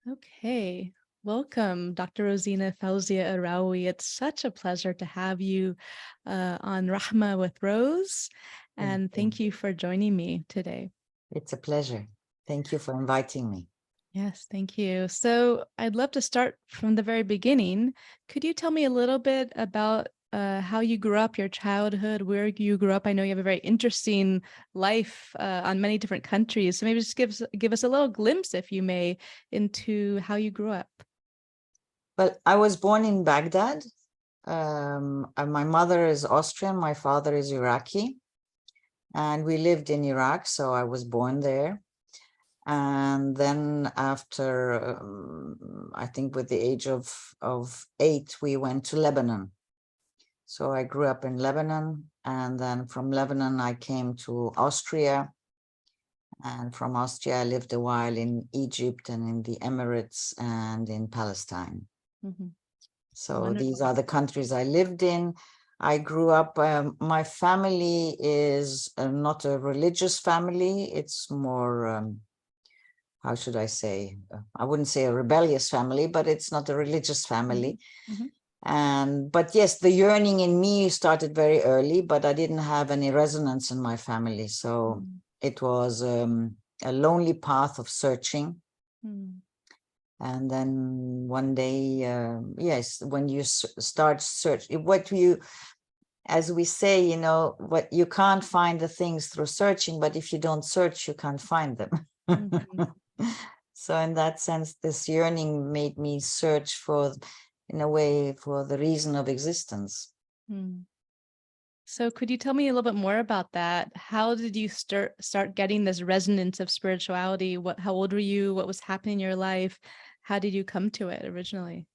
Okay. Welcome, Dr. Rosina-Fawzia Al-Rawi. It's such a pleasure to have you on Rahma with Rose. Thank And you. thank you for joining me today. It's a pleasure. Thank you for inviting me. Yes, thank you. So I'd love to start from the very beginning. Could you tell me a little bit about how you grew up, your childhood, where you grew up? I know you have a very interesting life on many different countries. So maybe just give us a little glimpse, if you may, into how you grew up. Well, I was born in Baghdad. And my mother is Austrian, my father is Iraqi, and we lived in Iraq, so I was born there. And then after, I think with the age of 8, we went to Lebanon. So I grew up in Lebanon, and then from Lebanon, I came to Austria. And from Austria, I lived a while in Egypt and in the Emirates and in Palestine. Mhm. So these Wonderful. are the countries I lived in. I grew up, my family is not a religious family. It's more, how should I say? I wouldn't say a rebellious family, but it's not a religious family. Mhm. But yes, the yearning in me started very early, but I didn't have any resonance in my family. So Mhm. it was a lonely path of searching. Mhm. And then one day, yes, when you start search, what you, as we say, what you can't find the things through searching, but if you don't search, you can't find them. Mhm. So in that sense, this yearning made me search for, in a way, for the reason of existence. Mhm. So could you tell me a little bit more about that? How did you start getting this resonance of spirituality? How old were you? What was happening in your life? How did you come to it originally?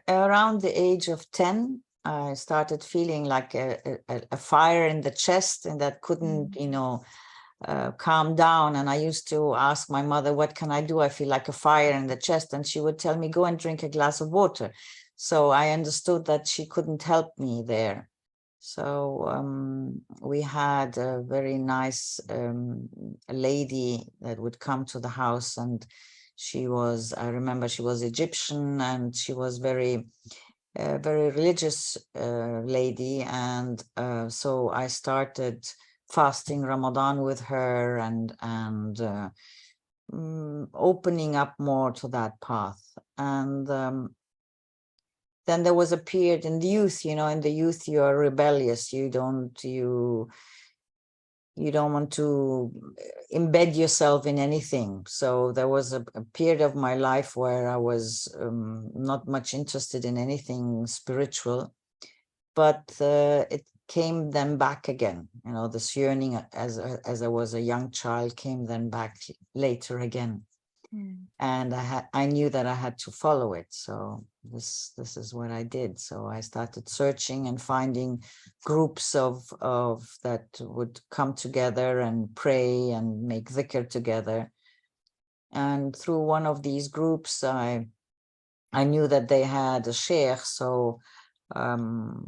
Around the age of 10, I started feeling like a fire in the chest, and that couldn't, Mm. calm down. And I used to ask my mother, what can I do? I feel like a fire in the chest. And she would tell me, go and drink a glass of water. So I understood that she couldn't help me there. So we had a very nice lady that would come to the house, and I remember she was Egyptian, and she was very religious lady. And so I started fasting Ramadan with her, and opening up more to that path. And then there was a period in the youth, in the youth you are rebellious. You don't want to embed yourself in anything. So there was a period of my life where I was not much interested in anything spiritual, but it came then back again. This yearning as I was a young child came then back later again. Mm. And I knew that I had to follow it. So this is what I did. So I started searching and finding groups of that would come together and pray and make dhikr together. And through one of these groups, I knew that they had a sheikh. So um,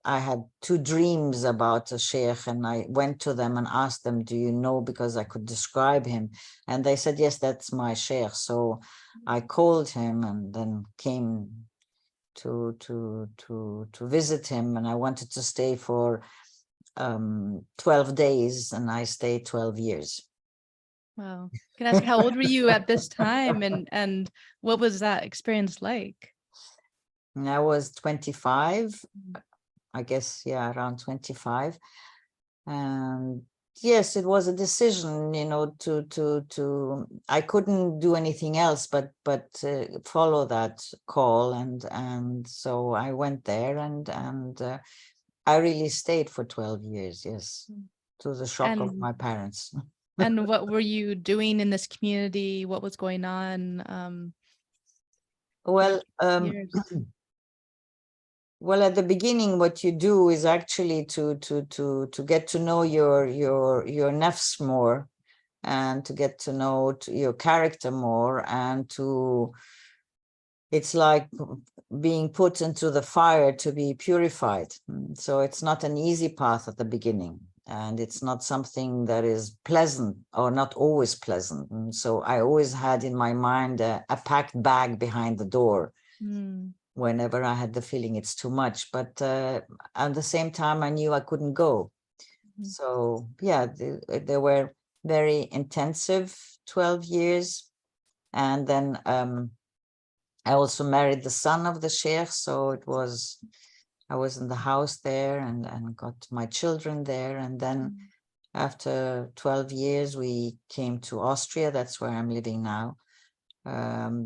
I had 2 dreams about a sheikh, and I went to them and asked them, do you know, because I could describe him. And they said, yes, that's my sheikh. So I called him and then came to visit him, and I wanted to stay for 12 days, and I stayed 12 years. Wow. Can I ask how old were you at this time, and what was that experience like? And I was 25, Mm. I guess, yeah, around 25. And yes, it was a decision, I couldn't do anything else but follow that call. And so I went there, and I really stayed for 12 years, yes, Mm. to the shock of And my parents. and what were you doing in this community? What was going on for the Well, years? well, at the beginning, what you do is actually to get to know your nafs more, and to get to know your character more, and it's like being put into the fire to be purified. So it's not an easy path at the beginning. and it's not something that is pleasant or not always pleasant. And so I always had in my mind a packed bag behind the door Mm. whenever I had the feeling it's too much. But at the same time, I knew I couldn't go. Mhm. So yeah, they were very intensive 12 years. And then I also married the son of the sheikh. So I was in the house there and got my children there. And then Mm. after 12 years, we came to Austria. That's where I'm living now,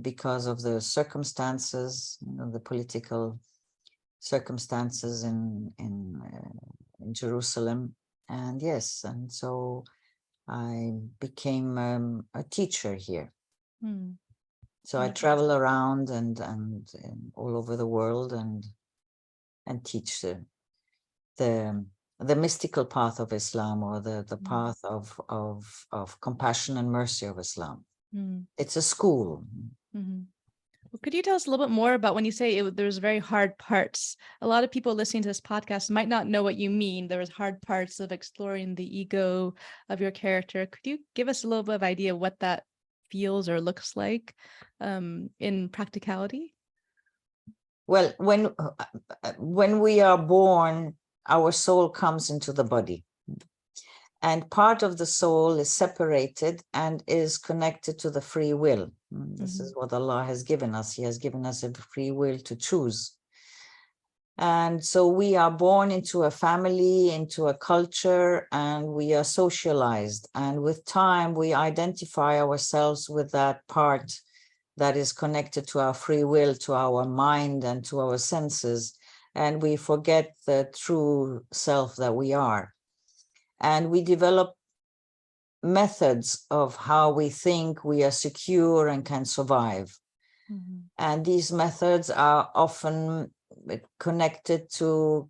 because of the circumstances, the political circumstances in Jerusalem. And yes, and so I became a teacher here. Mm. So I Beautiful. travel around and all over the world and teach the the mystical path of Islam, or the Mm. path of compassion and mercy of Islam. Mm. It's a school. Mhm. Well, could you tell us a little bit more about when you say there's very hard parts? A lot of people listening to this podcast might not know what you mean. There was hard parts of exploring the ego of your character. Could you give us a little bit of idea what that feels or looks like in practicality? Well, when we are born, our soul comes into the body, and part of the soul is separated and is connected to the free will. This Mm-hmm. is what Allah has given us. He has given us a free will to choose. And so we are born into a family, into a culture, and we are socialized. And with time, we identify ourselves with that part that is connected to our free will, to our mind, and to our senses. And we forget the true self that we are. And we develop methods of how we think we are secure and can survive. Mm-hmm. And these methods are often connected to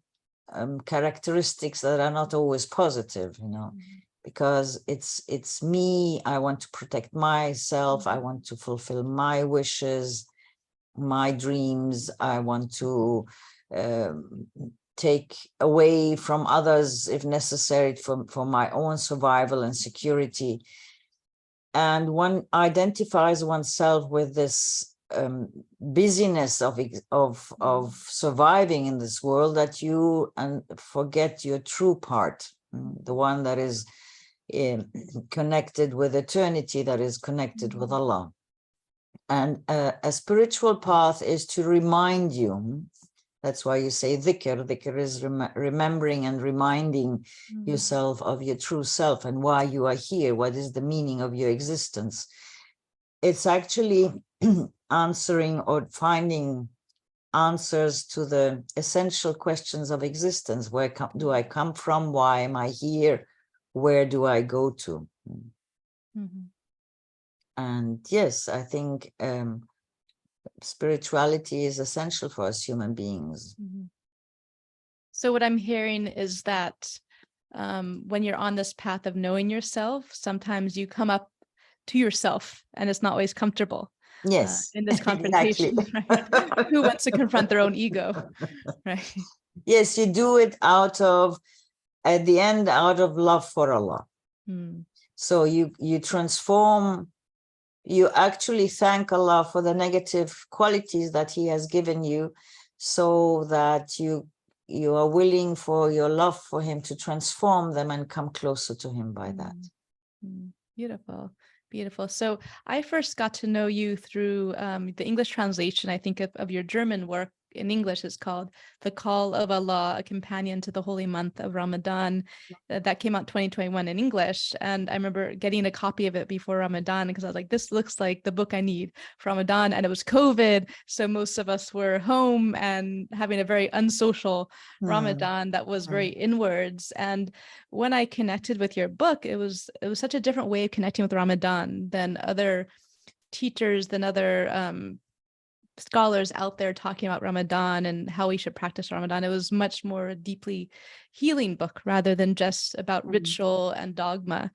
characteristics that are not always positive, Mm-hmm. because it's me. I want to protect myself. I want to fulfill my wishes, my dreams. I want to take away from others if necessary for my own survival and security. And one identifies oneself with this busyness of surviving in this world, that you forget your true part, the one that is connected with eternity, that is connected with Allah. And a spiritual path is to remind you. That's why you say dhikr. Dhikr is remembering and reminding yourself of your true self and why you are here. What is the meaning of your existence? It's actually answering or finding answers to the essential questions of existence. Where do I come from? Why am I here? Where do I go to? Mm-hmm. And yes, I think spirituality is essential for us human beings. Mm-hmm. So what I'm hearing is that when you're on this path of knowing yourself, sometimes you come up to yourself and it's not always comfortable Yes, in this exactly. confrontation, right? Who wants to confront their own ego, right? Yes, you do it at the end, out of love for Allah. Mm. So you transform, you actually thank Allah for the negative qualities that He has given you, so that you are willing for your love for Him to transform them and come closer to Him by that. Beautiful. Beautiful. So I first got to know you through the English translation, I think, of your German work. In English is called The Call of Allah, a Companion to the Holy Month of Ramadan. That came out 2021 in English. And I remember getting a copy of it before Ramadan because I was like, this looks like the book I need for Ramadan. And it was COVID. So most of us were home and having a very unsocial Ramadan that was very inwards. And when I connected with your book, it was such a different way of connecting with Ramadan than other teachers, than other scholars out there talking about Ramadan and how we should practice Ramadan. It was much more deeply healing book rather than just about ritual and dogma.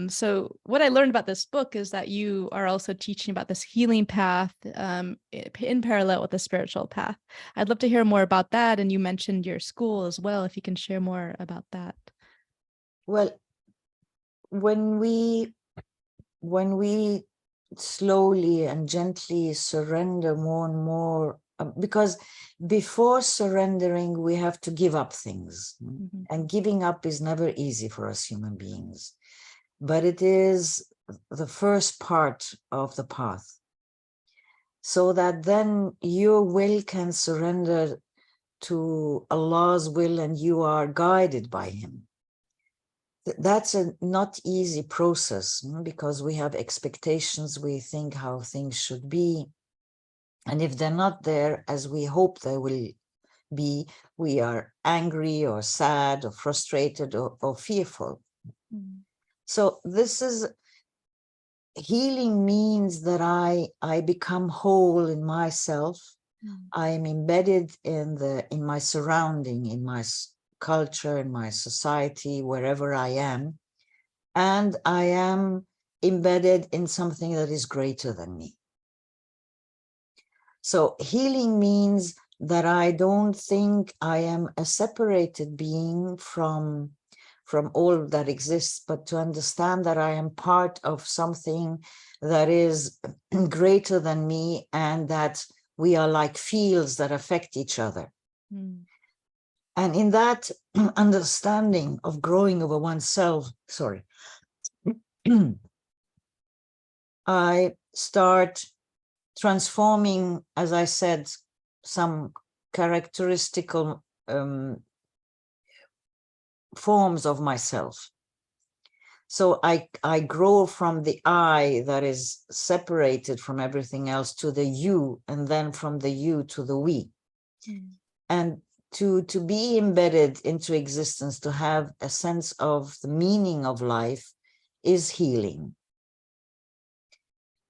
So what I learned about this book is that you are also teaching about this healing path in parallel with the spiritual path. I'd love to hear more about that. And you mentioned your school as well, if you can share more about that. Well, when we slowly and gently surrender more and more, because before surrendering, we have to give up things. Mm-hmm. And giving up is never easy for us human beings, but it is the first part of the path. So that then your will can surrender to Allah's will and you are guided by Him. That's a not easy process because we have expectations, we think how things should be. And if they're not there as we hope they will be, we are angry or sad or frustrated or fearful. Mm-hmm. So this is, healing means that I become whole in myself. I am embedded in my surrounding, in my culture, in my society, wherever I am. And I am embedded in something that is greater than me. So healing means that I don't think I am a separated being from all that exists, but to understand that I am part of something that is greater than me and that we are like fields that affect each other. Mm. And in that understanding of growing over oneself, I start transforming, as I said, some characteristical forms of myself. So I grow from the I that is separated from everything else to the you, and then from the you to the we. Mm. And to be embedded into existence, to have a sense of the meaning of life is healing.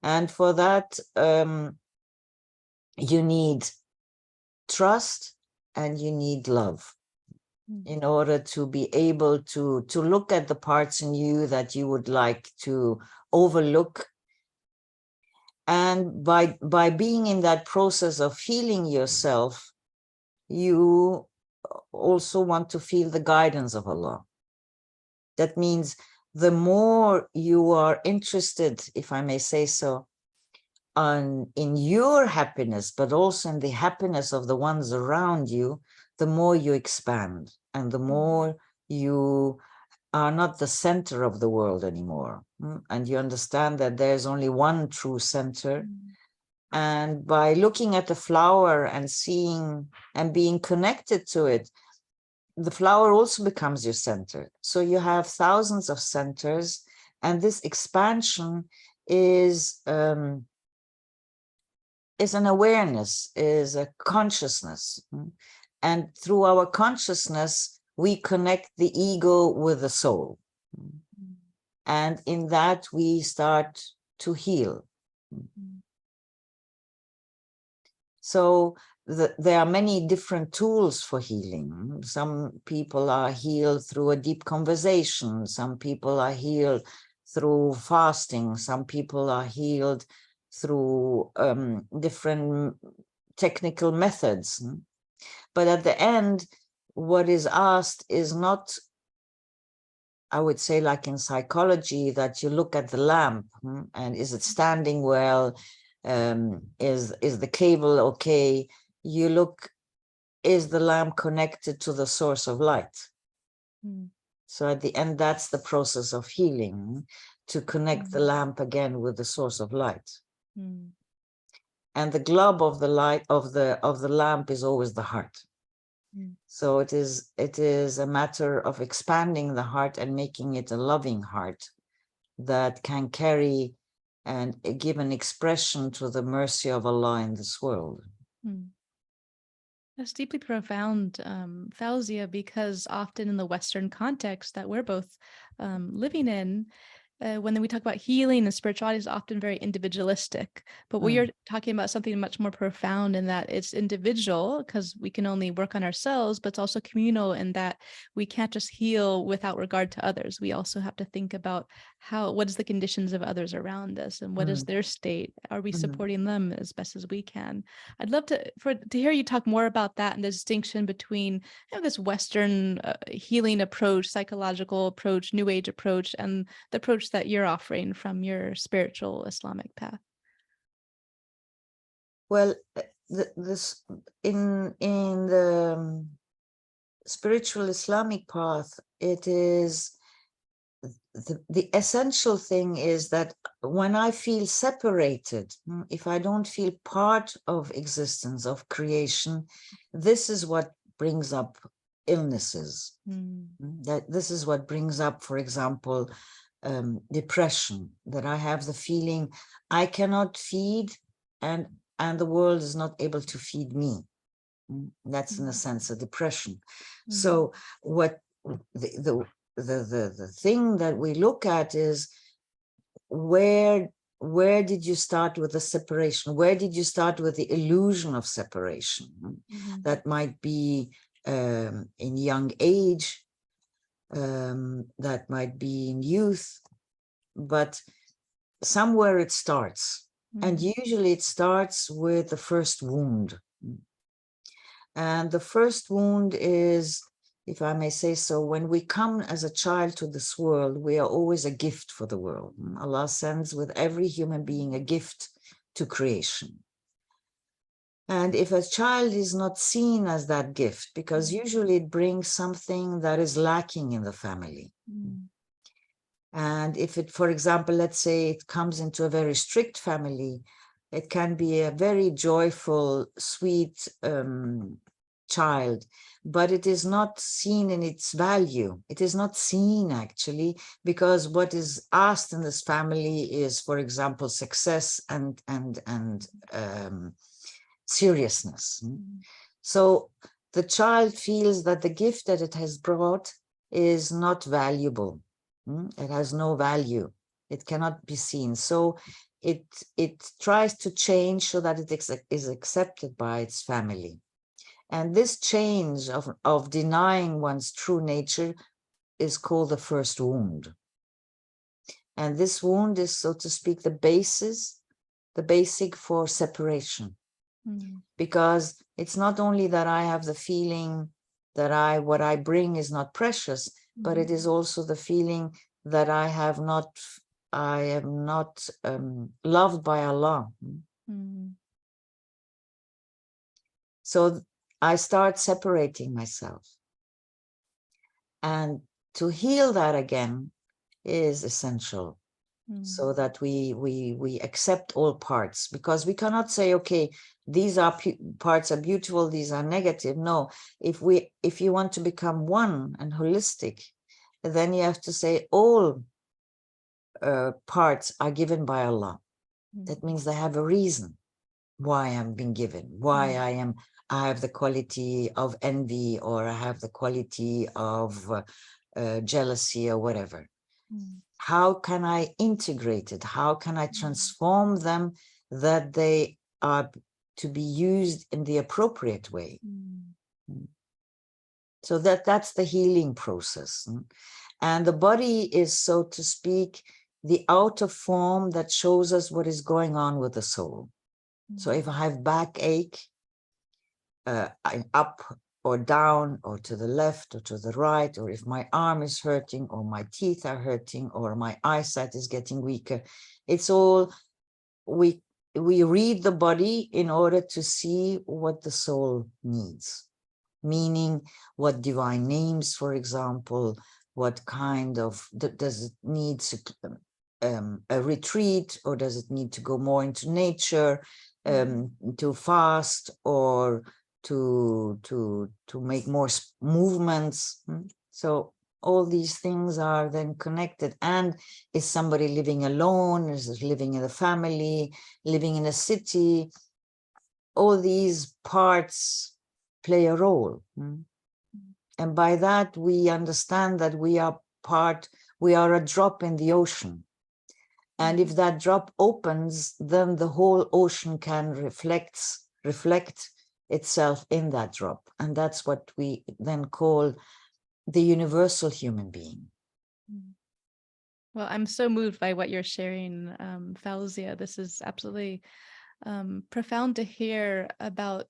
And for that, you need trust and you need love in order to be able to look at the parts in you that you would like to overlook. And by being in that process of healing yourself, you also want to feel the guidance of Allah. That means the more you are interested, if I may say so, in your happiness, but also in the happiness of the ones around you, the more you expand and the more you are not the center of the world anymore. And you understand that there's only one true center. And by looking at the flower and seeing and being connected to it, the flower also becomes your center. So you have thousands of centers, and this expansion is an awareness, is a consciousness. And through our consciousness, we connect the ego with the soul. And in that, we start to heal. So there are many different tools for healing. Some people are healed through a deep conversation. Some people are healed through fasting. Some people are healed through different technical methods. But at the end, what is asked is not, I would say, like in psychology, that you look at the lamp and is it standing well? Is the cable okay? You look, is the lamp connected to the source of light? So at the end, that's the process of healing, to connect the lamp again with the source of light. And the globe of the light of the lamp is always the heart. So it is a matter of expanding the heart and making it a loving heart that can carry and give an expression to the mercy of Allah in this world. That's deeply profound, Fawzia, because often in the Western context that we're both living in, when we talk about healing and spirituality, is often very individualistic. But we are talking about something much more profound in that it's individual because we can only work on ourselves, but it's also communal in that we can't just heal without regard to others. We also have to think about what is the conditions of others around us, and what is Mm, their state? Are we mhm. supporting them as best as we can? I'd love to hear you talk more about that and the distinction between this Western healing approach, psychological approach, New Age approach, and the approach that you're offering from your spiritual Islamic path. Well, this in the spiritual Islamic path, it is the essential thing is that when I feel separated, if I don't feel part of existence, of creation, this is what brings up illnesses. That this is what brings up, for example, depression, that I have the feeling I cannot feed and the world is not able to feed me. That's in a sense a depression. So what the thing that we look at is where did you start with the separation? Where did you start with the illusion of separation? That might be in young age, that might be in youth, but somewhere it starts. And usually it starts with the first wound. And the first wound is, if I may say so, when we come as a child to this world, we are always a gift for the world. Allah sends with every human being a gift to creation. And if a child is not seen as that gift, because usually it brings something that is lacking in the family. And if it, for example, let's say it comes into a very strict family, it can be a very joyful, sweet child, but it is not seen in its value. It is not seen actually, because what is asked in this family is, for example, success and seriousness. So the child feels that the gift that it has brought is not valuable. It has no value. It cannot be seen. So it tries to change so that it is accepted by its family. And this change of denying one's true nature is called the first wound. And this wound is, so to speak, the basic for separation. Because it's not only that I have the feeling that what I bring is not precious, but it is also the feeling that I am not loved by Allah. So I start separating myself. And to heal that again is essential, so that we accept all parts, because we cannot say, okay, these parts are beautiful, these are negative. No, if you want to become one and holistic, then you have to say all parts are given by Allah. That means they have a reason why I'm being given, why I have the quality of envy, or I have the quality of jealousy or whatever. How can I integrate it? How can I transform them that they are to be used in the appropriate way? So that's the healing process. And the body is, so to speak, the outer form that shows us what is going on with the soul. So if I have backache, up or down or to the left or to the right, or if my arm is hurting or my teeth are hurting or my eyesight is getting weaker, it's all, we read the body in order to see what the soul needs, meaning what divine names, for example, what kind of, does it need a retreat, or does it need to go more into nature, to fast, or to make more movements. So all these things are then connected. And is somebody living alone? Is it living in a family, living in a city? All these parts play a role. And by that, we understand that we are a drop in the ocean. And if that drop opens, then the whole ocean can reflect itself in that drop. And that's what we then call the universal human being. Well, I'm so moved by what you're sharing, Fawzia. This is absolutely profound to hear about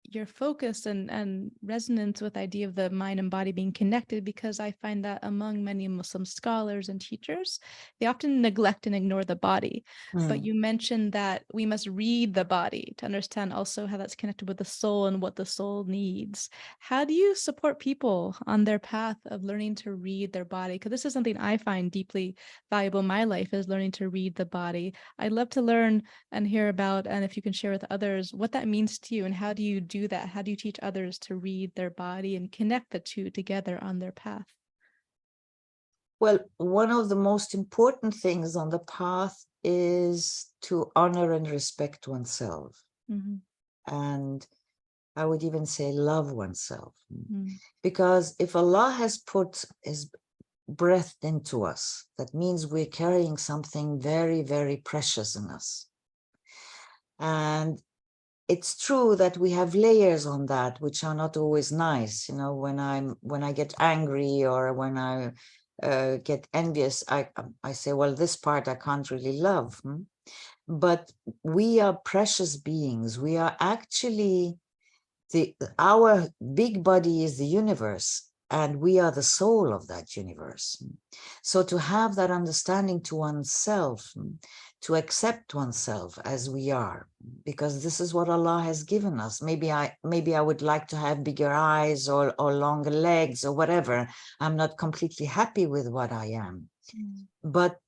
your focus and resonance with the idea of the mind and body being connected, because I find that among many Muslim scholars and teachers, they often neglect and ignore the body. But Mm. you mentioned that we must read the body to understand also how that's connected with the soul and what the soul needs. How do you support people on their path of learning to read their body? Because this is something I find deeply valuable in my life, is learning to read the body. I'd love to learn and hear about, and if you can share with others what that means to you, and how do you do that? How do you teach others to read their body and connect the two together on their path? Well, one of the most important things on the path is to honor and respect oneself. Mm-hmm. And I would even say love oneself. Mm-hmm. Because if Allah has put His breath into us, that means we're carrying something very, very precious in us. And it's true that we have layers on that, which are not always nice. You know, when I get angry or when I get envious, I say, well, this part I can't really love. But we are precious beings. We are actually our big body is the universe, and we are the soul of that universe. So to have that understanding to oneself, to accept oneself as we are, because this is what Allah has given us. Maybe I would like to have bigger eyes or longer legs or whatever. I'm not completely happy with what I am. But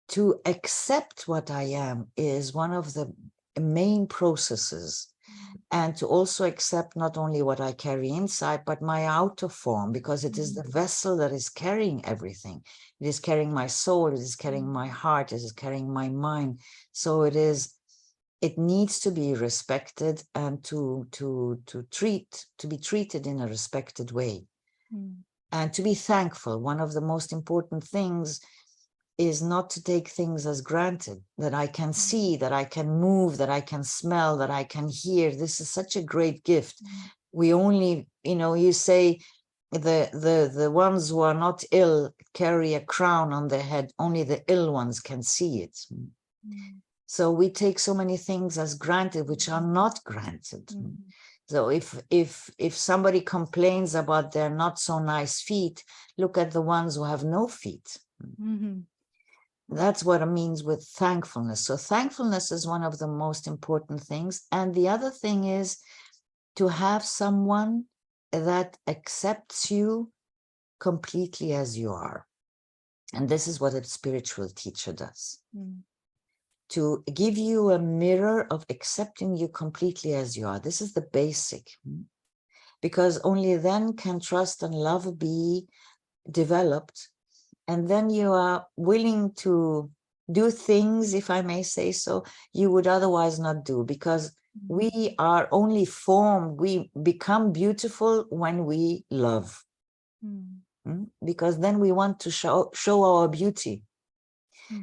to accept what I am is one of the main processes, and to also accept not only what I carry inside, but my outer form, because it is the vessel that is carrying everything. It is carrying my soul, it is carrying my heart, it is carrying my mind. So it needs to be respected and to be treated in a respected way. And to be thankful. One of the most important things is not to take things as granted, that I can see, that I can move, that I can smell, that I can hear. This is such a great gift. We only, you say the ones who are not ill carry a crown on their head. Only the ill ones can see it. So we take so many things as granted, which are not granted. So if somebody complains about their not so nice feet, look at the ones who have no feet. That's what it means with thankfulness. So thankfulness is one of the most important things. And the other thing is to have someone that accepts you completely as you are. And this is what a spiritual teacher does. To give you a mirror of accepting you completely as you are. This is the basic. Because only then can trust and love be developed. And then you are willing to do things, if I may say so, you would otherwise not do, because we are only formed, we become beautiful when we love. Because then we want to show our beauty.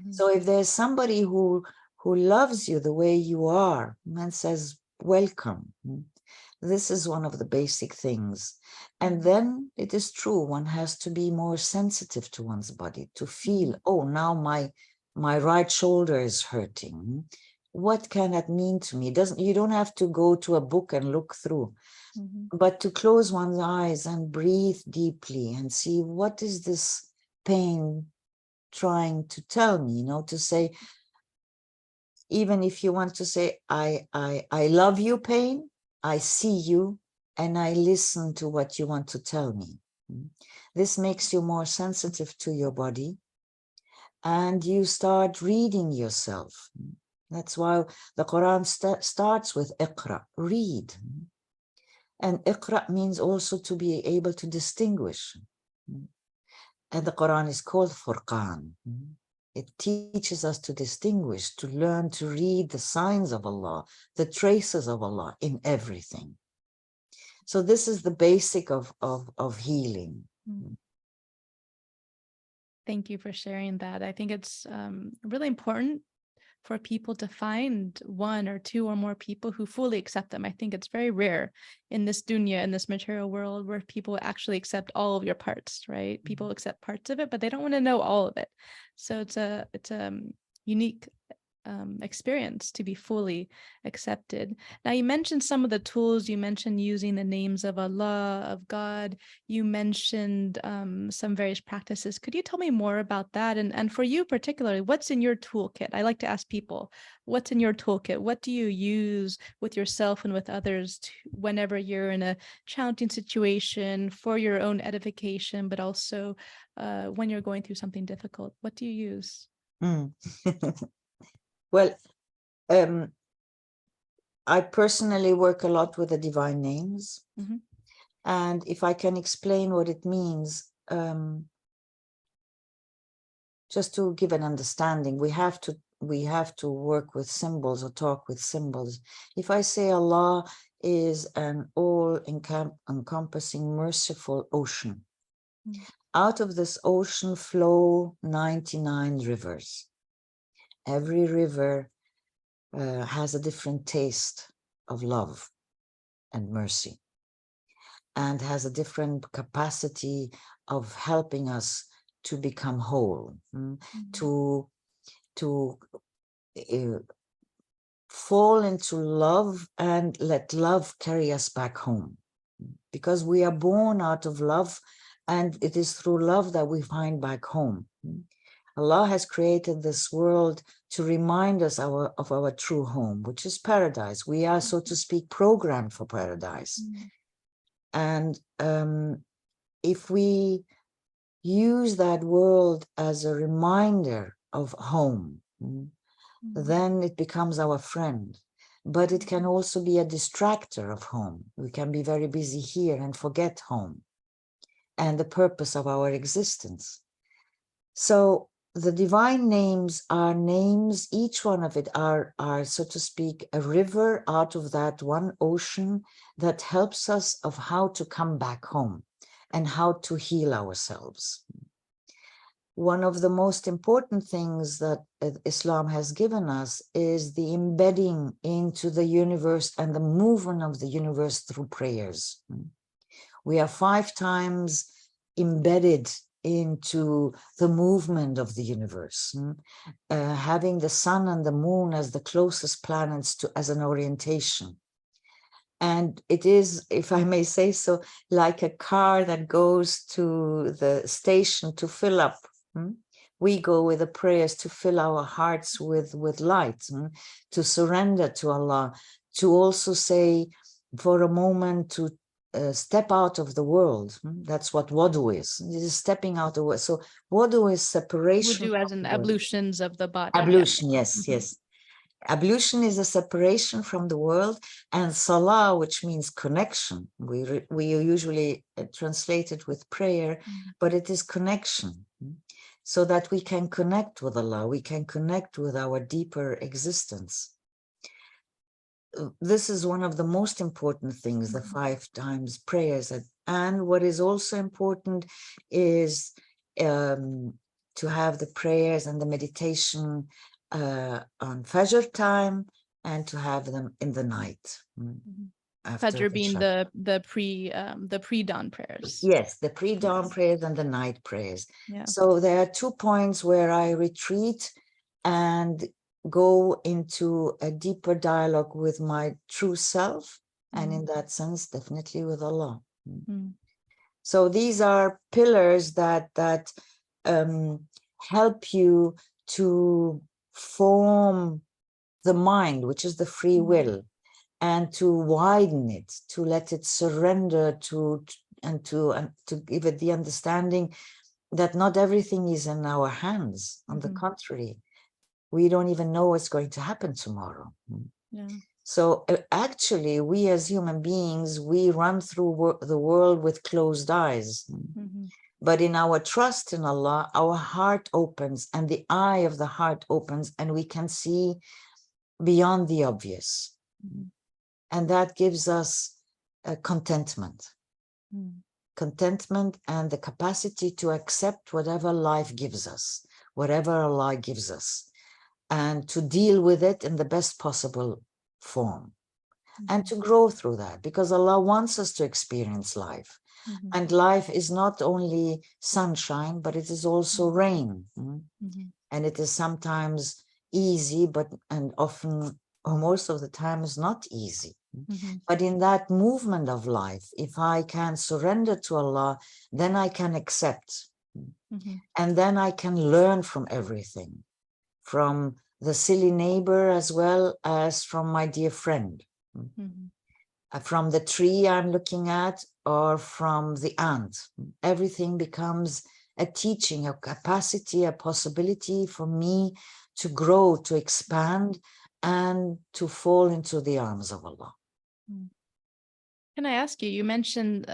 So if there's somebody who loves you the way you are and says, welcome, this is one of the basic things. And then it is true, one has to be more sensitive to one's body, to feel, oh, now my right shoulder is hurting. What can that mean to me? You don't have to go to a book and look through, but to close one's eyes and breathe deeply and see, what is this pain trying to tell me? To say, even if you want to say, I love you, pain, I see you, and I listen to what you want to tell me. This makes you more sensitive to your body, and you start reading yourself. That's why the Quran starts with Iqra, read. And Iqra means also to be able to distinguish. And the Quran is called Furqan. It teaches us to distinguish, to learn to read the signs of Allah, the traces of Allah in everything. So this is the basic of healing. Thank you for sharing that. I think it's really important for people to find one or two or more people who fully accept them. I think it's very rare in this dunya, in this material world, where people actually accept all of your parts, right? People accept parts of it, but they don't want to know all of it. So it's a unique experience to be fully accepted. Now, you mentioned some of the tools. You mentioned using the names of Allah, of God. You mentioned some various practices. Could you tell me more about that? And for you particularly, what's in your toolkit? I like to ask people, what's in your toolkit? What do you use with yourself and with others whenever you're in a challenging situation for your own edification, but also when you're going through something difficult? What do you use? Mm. Well, I personally work a lot with the divine names. Mm-hmm. And if I can explain what it means, just to give an understanding, we have to work with symbols or talk with symbols. If I say Allah is an all-encompassing, merciful ocean, out of this ocean flow 99 rivers. Every river has a different taste of love and mercy, and has a different capacity of helping us to become whole, to fall into love and let love carry us back home. Because we are born out of love, and it is through love that we find back home. Allah has created this world to remind us of our true home, which is paradise. We are, so to speak, programmed for paradise. And if we use that world as a reminder of home, then it becomes our friend. But it can also be a distractor of home. We can be very busy here and forget home and the purpose of our existence. So the divine names are names, each one of it are, so to speak, a river out of that one ocean that helps us of how to come back home and how to heal ourselves. One of the most important things that Islam has given us is the embedding into the universe and the movement of the universe through prayers. We are 5 times embedded into the movement of the universe, having the sun and the moon as the closest planets as an orientation. And it is, if I may say so, like a car that goes to the station to fill up. We go with the prayers to fill our hearts with light, to surrender to Allah, to also say for a moment to step out of the world. That's what wudu is. It is stepping out of the world. So wudu is separation. Wudu as in ablutions of the body. Ablution, yes, yes. Ablution is a separation from the world, and salah, which means connection. We usually translate it with prayer, but it is connection, so that we can connect with Allah, we can connect with our deeper existence. This is one of the most important things, the 5 times prayers. And what is also important is to have the prayers and the meditation on Fajr time, and to have them in the night. Fajr being the pre-dawn prayers. Yes, the pre-dawn prayers and the night prayers. Yeah. So there are 2 points where I retreat and go into a deeper dialogue with my true self, and in that sense, definitely with Allah. So these are pillars that help you to form the mind, which is the free will, and to widen it, to let it surrender and to give it the understanding that not everything is in our hands. On the contrary, we don't even know what's going to happen tomorrow. So actually, we as human beings, we run through the world with closed eyes. But in our trust in Allah, our heart opens, and the eye of the heart opens, and we can see beyond the obvious. And that gives us contentment. Contentment and the capacity to accept whatever life gives us, whatever Allah gives us. and to deal with it in the best possible form, and to grow through that, because Allah wants us to experience life. And life is not only sunshine, but it is also rain. And it is sometimes easy, and often, or most of the time, is not easy. But in that movement of life, if I can surrender to Allah, then I can accept. And then I can learn from everything, from the silly neighbor as well as from my dear friend. From the tree I'm looking at, or from the ant. Everything becomes a teaching, a capacity, a possibility for me to grow, to expand, and to fall into the arms of Allah. Can I ask you, you mentioned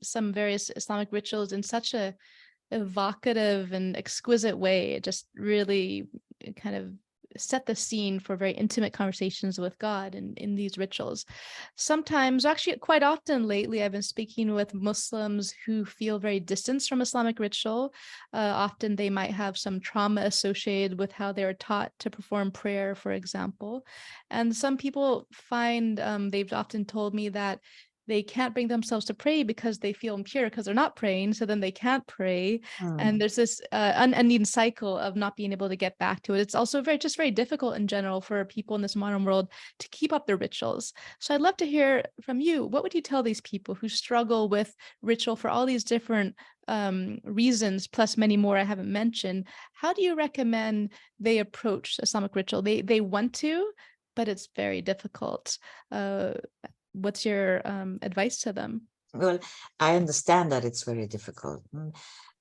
some various Islamic rituals in such a evocative and exquisite way. It just really kind of set the scene for very intimate conversations with God in these rituals. Sometimes, actually quite often lately, I've been speaking with Muslims who feel very distanced from Islamic ritual. Often they might have some trauma associated with how they were taught to perform prayer, for example. And some people find, they've often told me that they can't bring themselves to pray because they feel impure because they're not praying. So then they can't pray. And there's this unending cycle of not being able to get back to it. It's also very difficult in general for people in this modern world to keep up their rituals. So I'd love to hear from you. What would you tell these people who struggle with ritual for all these different reasons, plus many more I haven't mentioned? How do you recommend they approach Islamic ritual? They want to, but it's very difficult. What's your advice to them? Well, I understand that it's very difficult.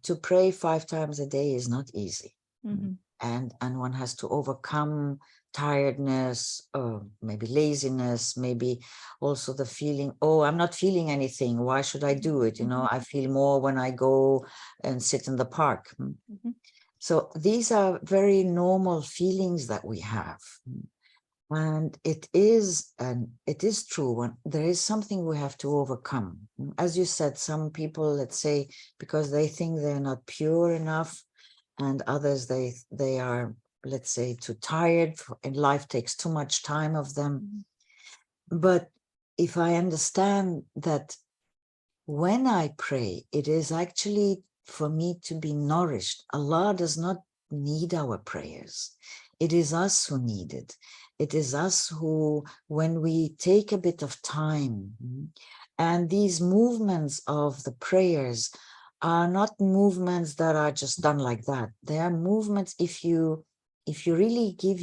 To pray 5 times a day is not easy. And one has to overcome tiredness, or maybe laziness, maybe also the feeling, oh, I'm not feeling anything. Why should I do it? I feel more when I go and sit in the park. So these are very normal feelings that we have. And it is true, when there is something we have to overcome. As you said, some people, let's say, because they think they're not pure enough, and others, they are, let's say, too tired, and life takes too much time of them. But if I understand that when I pray, it is actually for me to be nourished. Allah does not need our prayers. It is us who need it. It is us who, when we take a bit of time, and these movements of the prayers are not movements that are just done like that. They are movements, if you really give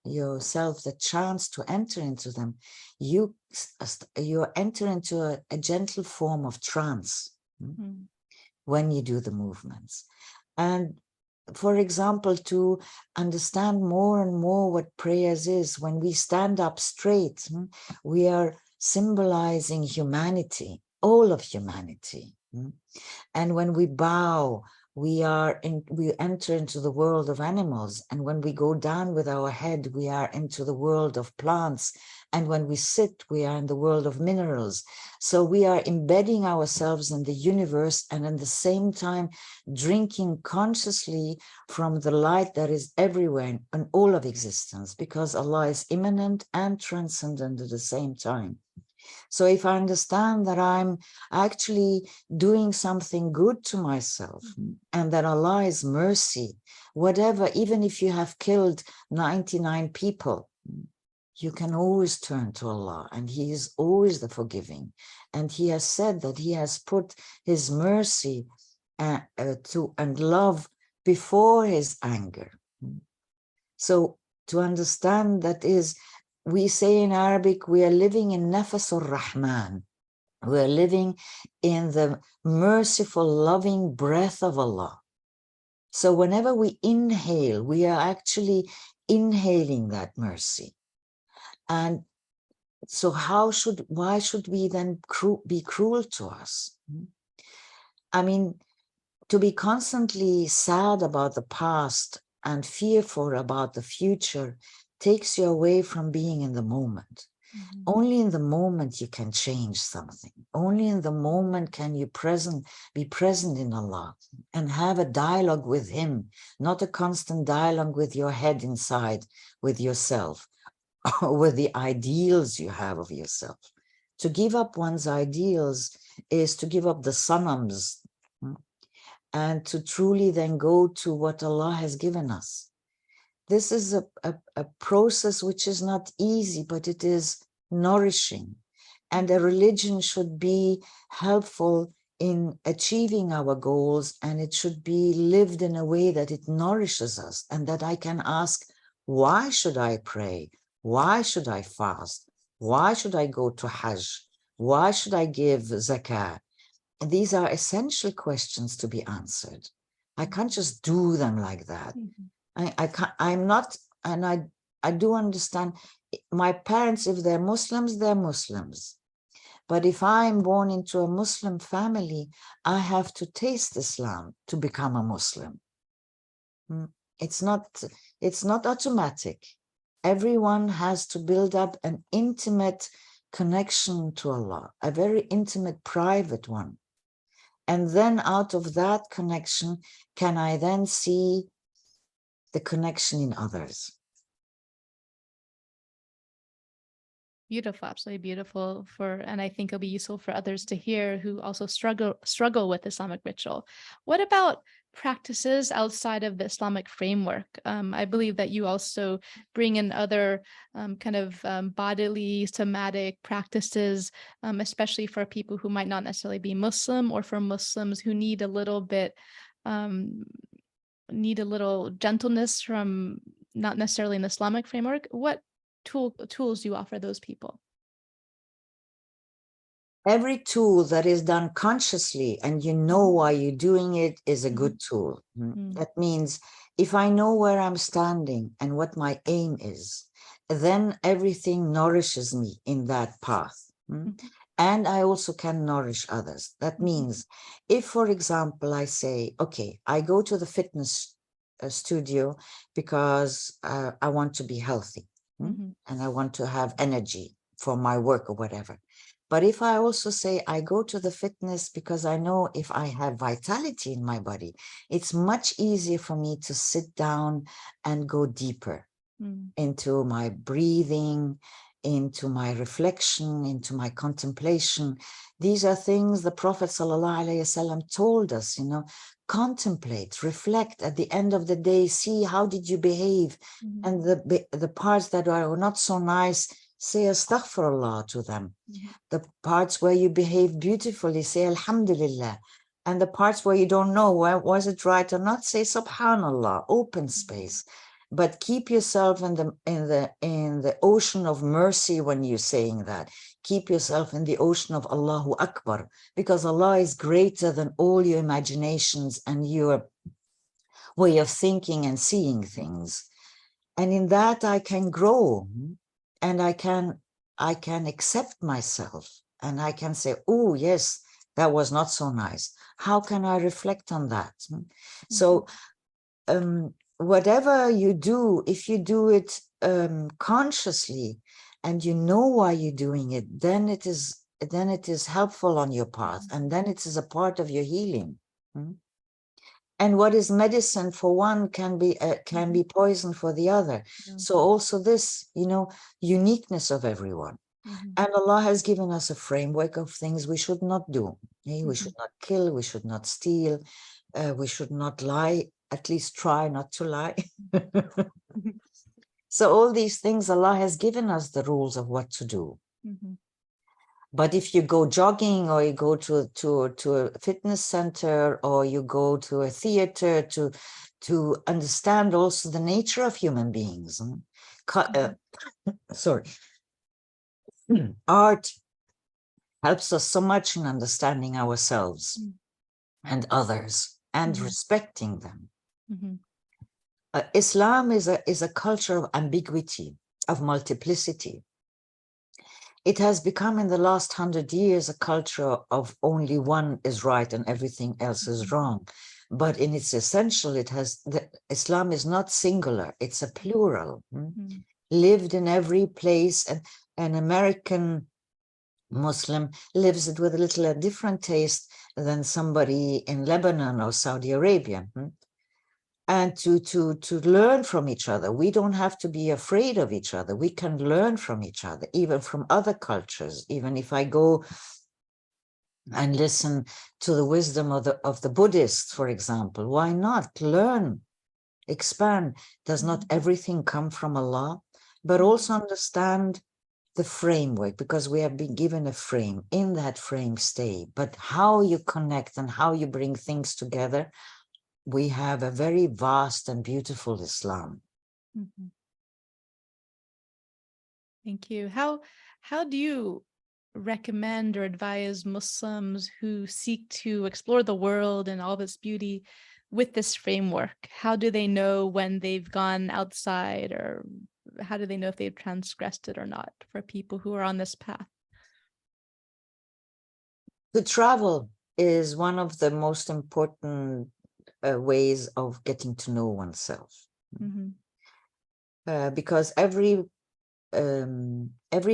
yourself the chance to enter into them, you enter into a gentle form of trance when you do the movements. And for example, to understand more and more what prayers is, when we stand up straight, we are symbolizing humanity, all of humanity. And when we bow, we enter into the world of animals. And when we go down with our head, we are into the world of plants. And when we sit, we are in the world of minerals. So we are embedding ourselves in the universe, and at the same time drinking consciously from the light that is everywhere in all of existence, because Allah is immanent and transcendent at the same time. So if I understand that I'm actually doing something good to myself, and that Allah is mercy, whatever, even if you have killed 99 people, you can always turn to Allah, and He is always the forgiving. And He has said that He has put His mercy and love before His anger. So to understand that is, we say in Arabic, we are living in Nafas ar-Rahman. We are living in the merciful, loving breath of Allah. So whenever we inhale, we are actually inhaling that mercy. And so why should we then be cruel to us? I mean, to be constantly sad about the past and fearful about the future takes you away from being in the moment. Mhm. Only in the moment you can change something. Only in the moment can you be present in Allah and have a dialogue with Him, not a constant dialogue with your head inside, with yourself, or with the ideals you have of yourself. To give up one's ideals is to give up the sanams, and to truly then go to what Allah has given us. This is a process which is not easy, but it is nourishing. And a religion should be helpful in achieving our goals, and it should be lived in a way that it nourishes us, and that I can ask, why should I pray? Why should I fast? Why should I go to Hajj? Why should I give zakah? And these are essential questions to be answered. I can't just do them like that. I can't, I'm not, and I do understand my parents, if they're Muslims, they're Muslims. But if I'm born into a Muslim family, I have to taste Islam to become a Muslim. It's not automatic. Everyone has to build up an intimate connection to Allah, a very intimate, private one. And then out of that connection, can I then see the connection in others? Beautiful, absolutely beautiful and I think it'll be useful for others to hear who also struggle with Islamic ritual. What about practices outside of the Islamic framework? I believe that you also bring in other bodily, somatic practices, especially for people who might not necessarily be Muslim, or for Muslims who need a little gentleness from not necessarily an Islamic framework. What tools do you offer those people? Every tool that is done consciously and you know why you're doing it is a good tool. That means if I know where I'm standing and what my aim is, then everything nourishes me in that path. And I also can nourish others. That means if, for example, I say, okay, I go to the fitness studio because I want to be healthy. And I want to have energy for my work or whatever. But if I also say I go to the fitness because I know if I have vitality in my body, it's much easier for me to sit down and go deeper into my breathing, into my reflection, into my contemplation. These are things the Prophet ﷺ told us, contemplate, reflect at the end of the day, see how did you behave, and the parts that are not so nice, say astaghfirullah to them. The parts where you behave beautifully, say alhamdulillah. And the parts where you don't know, was it right or not, say subhanallah, open space. But keep yourself in the ocean of mercy when you're saying that. Keep yourself in the ocean of Allahu Akbar, because Allah is greater than all your imaginations and your way of thinking and seeing things. And in that I can grow, and I can accept myself, and I can say, oh yes, that was not so nice. How can I reflect on that? So whatever you do, if you do it consciously and you know why you're doing it, then it is helpful on your path, and then it is a part of your healing. And what is medicine for one can be poison for the other. So also this, uniqueness of everyone. And Allah has given us a framework of things we should not do. We should not kill, we should not steal, we should not lie, at least try not to lie. So all these things, Allah has given us the rules of what to do. But if you go jogging, or you go to a fitness center, or you go to a theater to understand also the nature of human beings, sorry, art helps us so much in understanding ourselves and others and respecting them. Islam is a culture of ambiguity, of multiplicity. It has become in the last 100 years a culture of only one is right and everything else is wrong. But in its essential, Islam is not singular, it's a plural, lived in every place. an American Muslim lives it with a little different taste than somebody in Lebanon or Saudi Arabia. And to learn from each other. We don't have to be afraid of each other. We can learn from each other, even from other cultures. Even if I go and listen to the wisdom of the Buddhists, for example, why not learn, expand? Does not everything come from Allah? But also understand the framework, because we have been given a frame. In that frame stay. But how you connect and how you bring things together, we have a very vast and beautiful Islam. Thank you. How do you recommend or advise Muslims who seek to explore the world and all of its beauty with this framework? How do they know when they've gone outside, or how do they know if they've transgressed it or not, for people who are on this path? To travel is one of the most important ways of getting to know oneself. Because every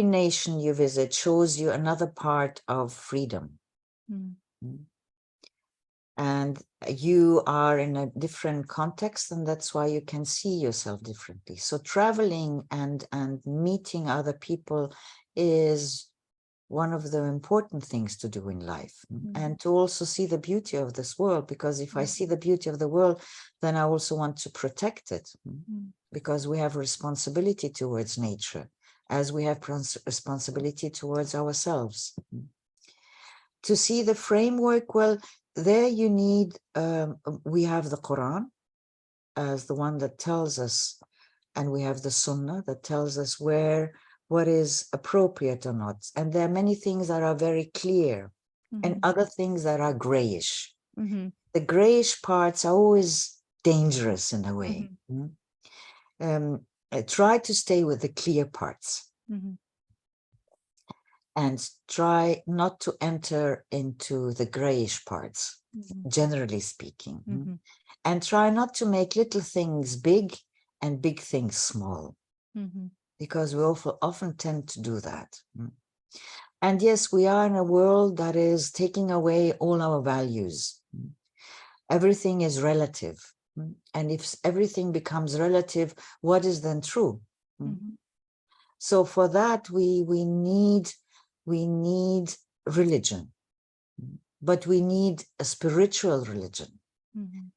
nation you visit shows you another part of freedom. And you are in a different context, and that's why you can see yourself differently. So traveling and meeting other people is one of the important things to do in life. And to also see the beauty of this world, because if I see the beauty of the world, then I also want to protect it, because we have responsibility towards nature, as we have responsibility towards ourselves. To see the framework, well, there you need, we have the Quran as the one that tells us, and we have the Sunnah that tells us what is appropriate or not. And there are many things that are very clear and other things that are grayish. The grayish parts are always dangerous in a way. Try to stay with the clear parts. And try not to enter into the grayish parts, generally speaking. And try not to make little things big and big things small, because we often tend to do that. And yes, we are in a world that is taking away all our values. Everything is relative. And if everything becomes relative, what is then true? So for that, we need religion, but we need a spiritual religion,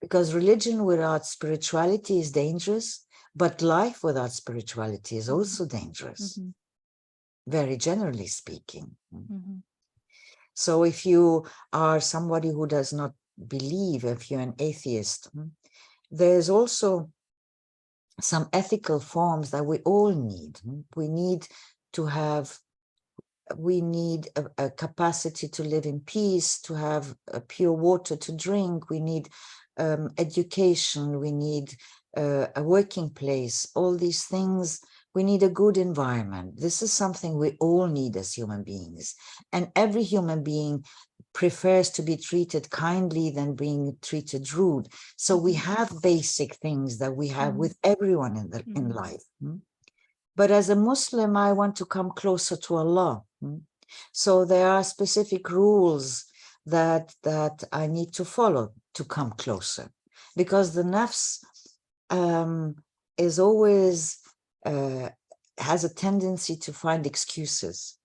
because religion without spirituality is dangerous, but life without spirituality is also dangerous, very generally speaking. So if you are somebody who does not believe, if you're an atheist, there's also some ethical forms that we all need. We need to have a capacity to live in peace, to have pure water to drink. We need education. We need a working place. All these things, we need a good environment. This is something we all need as human beings. And every human being prefers to be treated kindly than being treated rude. So we have basic things that we have with everyone in life. But as a Muslim, I want to come closer to Allah. So there are specific rules that I need to follow to come closer, because the nafs is always has a tendency to find excuses.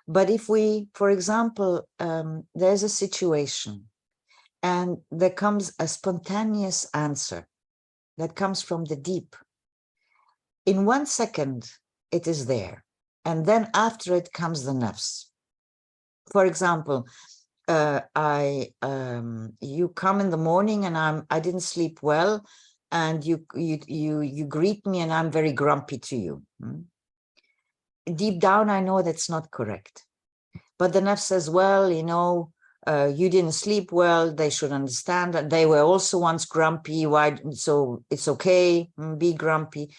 But if we, for example, there's a situation and there comes a spontaneous answer that comes from the deep, in 1 second, it is there. And then after it comes the nafs. For example, you come in the morning and I didn't sleep well, and you greet me and I'm very grumpy to you. Deep down, I know that's not correct. But the nafs says, well, you know, you didn't sleep well. They should understand that they were also once grumpy. Why? So it's okay, be grumpy.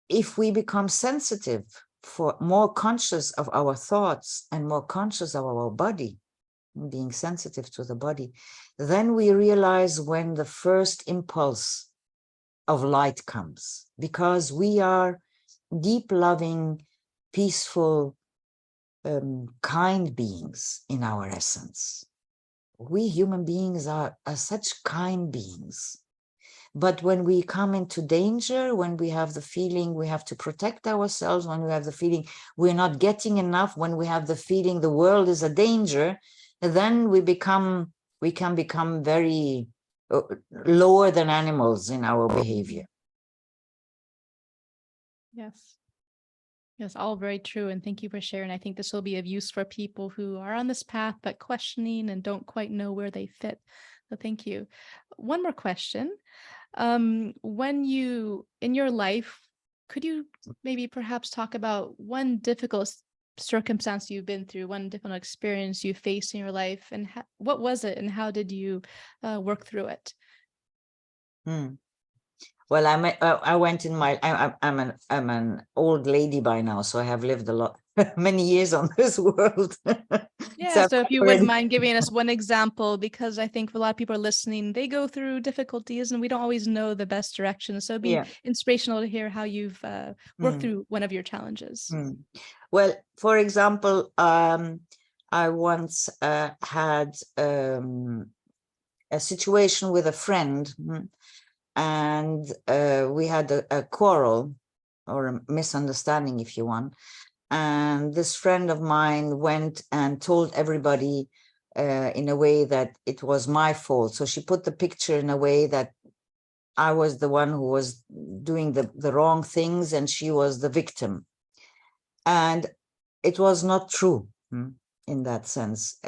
If we become sensitive, for more conscious of our thoughts and more conscious of our body, being sensitive to the body, then we realize when the first impulse of light comes, because we are deep, loving, peaceful, kind beings in our essence. We human beings are such kind beings. But when we come into danger, when we have the feeling we have to protect ourselves, when we have the feeling we're not getting enough, when we have the feeling the world is a danger, then we can become very lower than animals in our behavior. Yes. Yes, all very true. And thank you for sharing. I think this will be of use for people who are on this path, but questioning and don't quite know where they fit. So thank you. One more question. When you, in your life, could you maybe perhaps talk about one difficult circumstance you've been through, one difficult experience you faced in your life, and what was it and how did you work through it? Well, I went in my, I'm an old lady by now, so I have lived a lot, many years on this world. Yeah, so if you wouldn't already, mind giving us one example, because I think a lot of people are listening, they go through difficulties and we don't always know the best direction. So it'd be yeah. inspirational to hear how you've worked through one of your challenges. Well, for example, I once had a situation with a friend, and we had a quarrel or a misunderstanding, if you want. And this friend of mine went and told everybody in a way that it was my fault. So she put the picture in a way that I was the one who was doing the wrong things and she was the victim. And it was not true in that sense.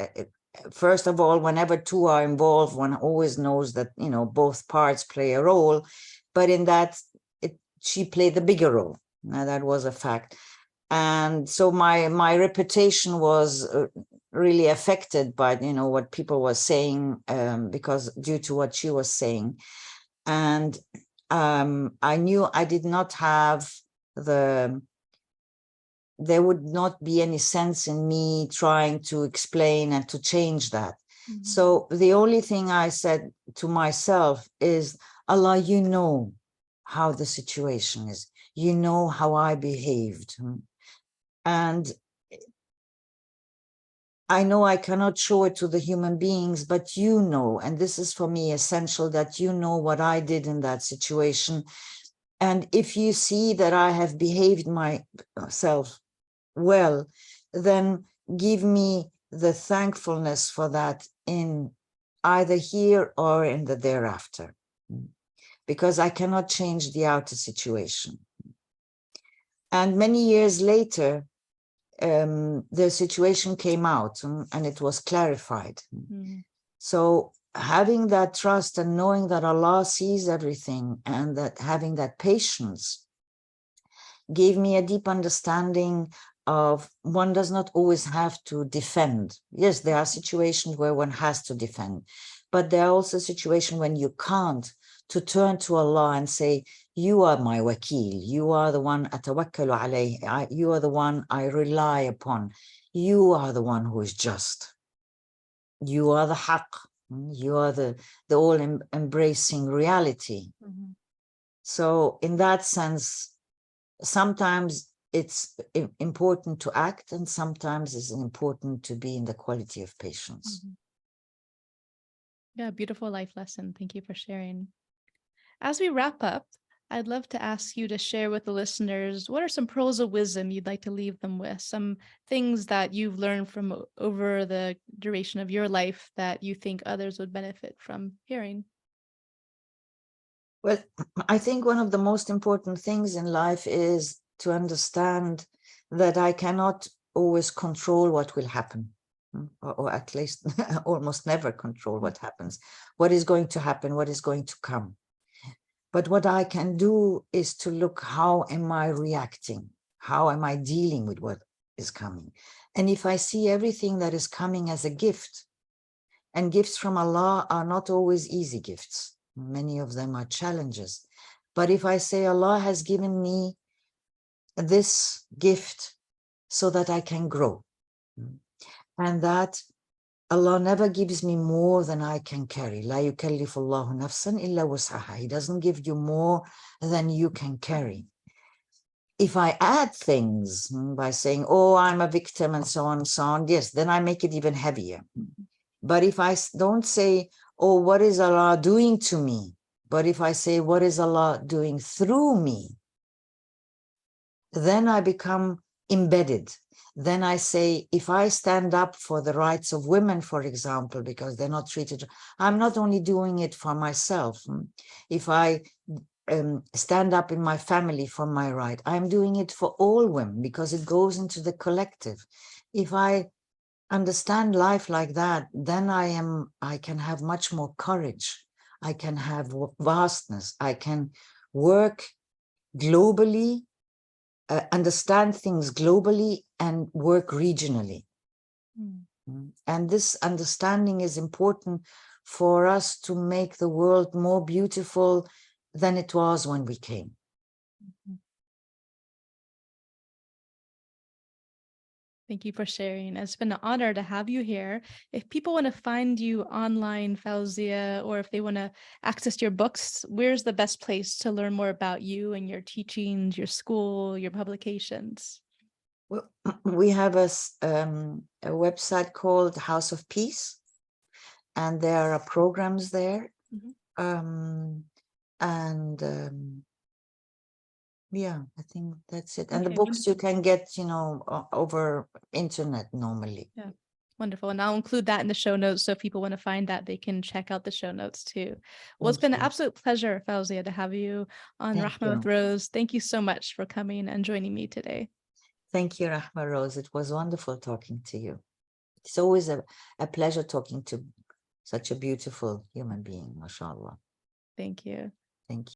First of all, whenever two are involved, one always knows that, you know, both parts play a role. But in that, she played the bigger role. Now, that was a fact. And so my reputation was really affected by, you know, what people were saying, because due to what she was saying. And I knew I did not have there would not be any sense in me trying to explain and to change that. So the only thing I said to myself is, Allah, you know how the situation is. You know how I behaved. And I know I cannot show it to the human beings, but you know, and this is for me essential, that you know what I did in that situation. And if you see that I have behaved myself well, then give me the thankfulness for that in either here or in the thereafter, because I cannot change the outer situation. And many years later, the situation came out and it was clarified. So having that trust and knowing that Allah sees everything and that having that patience gave me a deep understanding of one does not always have to defend. Yes, there are situations where one has to defend, but there are also situations when you can't, to turn to Allah and say, you are my wakil, you are the one atawakkalu alayh, you are the one I rely upon, you are the one who is just, you are the haqq, you are the all embracing reality. So in that sense, sometimes it's important to act and sometimes it's important to be in the quality of patience. Yeah, beautiful life lesson. Thank you for sharing. As we wrap up, I'd love to ask you to share with the listeners, what are some pearls of wisdom you'd like to leave them with? Some things that you've learned from over the duration of your life that you think others would benefit from hearing? Well, I think one of the most important things in life is to understand that I cannot always control what will happen, or at least almost never control what happens, what is going to happen, what is going to come. But what I can do is to look, how am I reacting? How am I dealing with what is coming? And if I see everything that is coming as a gift, and gifts from Allah are not always easy gifts. Many of them are challenges. But if I say Allah has given me this gift so that I can grow, and that Allah never gives me more than I can carry. La yukallifu Allahu nafsan illa wus'aha. He doesn't give you more than you can carry. if I add things by saying, oh, I'm a victim and so on, yes, then I make it even heavier. But if I don't say, oh, what is Allah doing to me? But if I say, what is Allah doing through me? Then I become embedded. Then I say, if I stand up for the rights of women, for example, because they're not treated, I'm not only doing it for myself. If I stand up in my family for my right, I'm doing it for all women because it goes into the collective. If I understand life like that, then I can have much more courage. I can have vastness. I can work globally, understand things globally, and work regionally. And this understanding is important for us to make the world more beautiful than it was when we came. Thank you for sharing. It's been an honor to have you here. If people want to find you online, Fawzia, or if they want to access your books, where's the best place to learn more about you and your teachings, your school, your publications? Well, we have a website called House of Peace, and there are programs there. Yeah, I think that's it. And the books you can get, over internet normally. Yeah, wonderful. And I'll include that in the show notes. So if people want to find that, they can check out the show notes too. Well, it's been an absolute pleasure, Fawzia, to have you on Rahma with Rose. Thank you so much for coming and joining me today. Thank you, Rahma Rose. It was wonderful talking to you. It's always a pleasure talking to such a beautiful human being, mashallah. Thank you. Thank you.